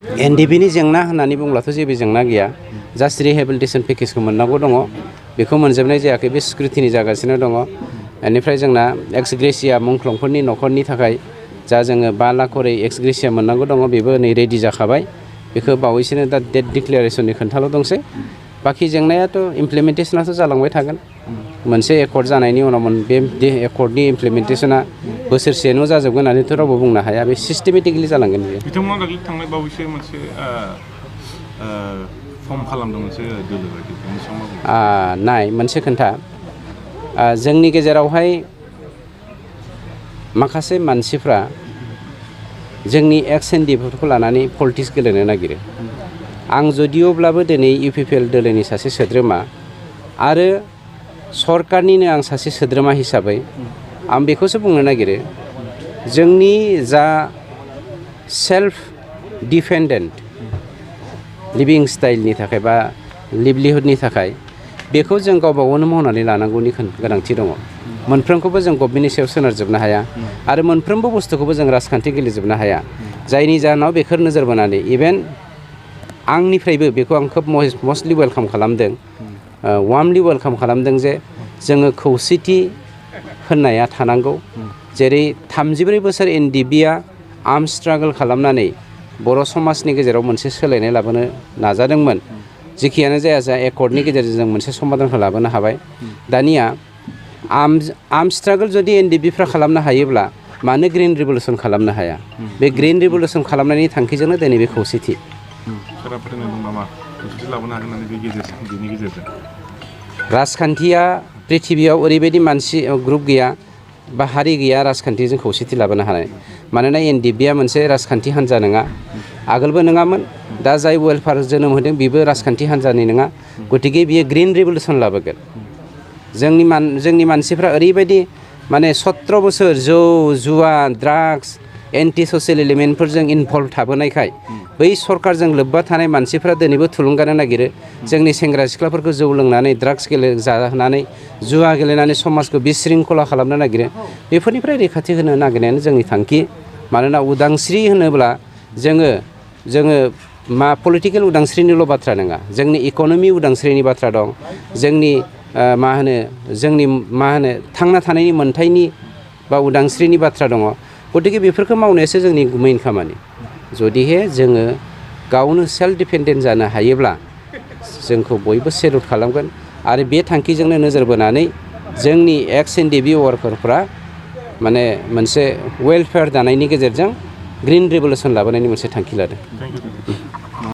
NDFB नि जेंना होननानै बुंब्लाथ' जेबो जेंना गैया जास्ट रिहेबिलिटेसन पेकेजखौ मोननांगौ दङ बेखौ मोनजोबनाय जायाखै बे सिकिउरिटिनि जागासिनो दङ बेनिफ्राय जोंना एक्स ग्रेसिया मुंख्लंफोरनि न'खरनि थाखाय जा जोङो 5 लाख करै एक्स ग्रेसिया मोननांगौ दङ बेबो नै रेडि जाखाबाय बेखौ बावैसोनो दा डेट डिक्लेरेसननि खोन्थाल' दंसै बाखि जेंनायाथ' इमप्लिमेन्टेसनाथ' जालांबाय थागोन मोनसे एकर्ड जानायनि उनाव बे एकर्डनि इमप्लिमेन्टेसना बोसोरसेनो जाजोबगोन होननानैथ' रावबो बुंनो हाया बे सिस्टेमेटिकलि जालांगोन बियो बिथांमोना दाखालि थांनाय बावैसो मोनसे फर्म खालामदों मोनसे दोलो बायदि बेनि सायाव नाय मोनसे खोन्था जोंनि गेजेरावहाय माखासे मानसिफ्रा जोंनि एक्स एनडिएफबीखौ लानानै पलिटिक्स गेलेनो नागिरो आं जदिअब्लाबो दिनै इउपिपिएल दोलोनि सासे सोद्रोमा आरो सरकारनिनो आं सासे सोद्रोमा हिसाबै आं बेखौसो बुंनो नागिरो जोंनि जा सेल्फ डिपेन्डेन्ट लिभिं स्टाइलनि थाखाय बा लिभलिहुडनि थाखाय बेखौ जों गावबा गावनो मावनानै लानांगौनि गोनांथि दङ मोनफ्रोमखौबो जों गभर्नमेन्टनि सायाव सोनारजोबनो हाया आरो मोनफ्रोमबो बुस्थुखौबो जों राजखान्थि गेलेजोबनो हाया जायनि जाहोनाव बेखौ नोजोर बोनानै इभेन आंनिफ्रायबो बेखौ आं खोब मस्टलि वेलकाम खालामदों वार्मलि वेलकाम खालामदों जे जोङो खौसेथि होननाया थानांगौ जेरै 34 बोसोर NDFBआ आर्म स्ट्रागल खालामनानै बर' समाजनि गेजेराव मोनसे सोलायनाय लाबोनो नाजादोंमोन जेखियानो जाया एकर्डनि गेजेरजों जों मोनसे समाधानखौ लाबोनो हाबाय दानिया आर्म स्ट्रागल जुदि NDFBफ्रा खालामनो हायोब्ला मानो ग्रिन रिभलिउसन खालामनो हाया बे ग्रिन रिभलिउसन खालामनायनि थांखिजोंनो दिनै बे खौसेथि राजखान्थिया पृथिबियाव ओरैबायदि मानसि ग्रुप गैया बा हारि गैया राजखान्थिजों खौसेथि लाबोनो हानाय मानोना NDFBआ मोनसे राजखान्थि हान्जा नङा आगोलबो नङामोन दा जाय वेलफेयार जोनोम होदों बेबो राजखान्थि हान्जानि नङा गतिके बियो ग्रिन रिभलिउसन लाबोगोन जोंनि मानसिफ्रा ओरैबायदि माने 17 बोसोर जौ जुवा ड्राग्स एन्टि ससियेल एलिमेन्टफोरजों इनभल्भ थाबोनायखाय बै सरकारजों लोब्बा थानाय मानसिफ्रा दिनैबो थुलुंगानो नागिरो जोंनि सेंग्रा सिख्लाफोरखौ जौ लोंनानै ड्राग्स जाहोनानै जुवा गेलेनानै समाजखौ बिशृंखला खालामनो नागिरो बेफोरनिफ्राय रैखाथि होनो नागिरनायानो जोंनि थांखि मानोना उदांस्रि होनोब्ला जोङो पलिटिकेल उदांस्रिनिल' बाथ्रा नङा जोंनि इक'नमि उदांस्रिनि बाथ्रा दं जोंनि थांना थानायनि मोन्थायनि बा उदांस्रिनि बाथ्रा दङ गतिके बेफोरखौ मावनायासो जोंनि मेइन खामानि जुदिहे जोङो गावनो सेल्फ डिपेन्डेन्ट जानो हायोब्ला जोंखौ बयबो सेलुट खालामगोन आरो बे थांखिजोंनो नोजोर बोनानै जोंनि एक्स NDFB वार्कारफ्रा माने मोनसे वेलफेयार दानायनि गेजेरजों ग्रिन रिभलिउसन लाबोनायनि मोनसे थांखि लादों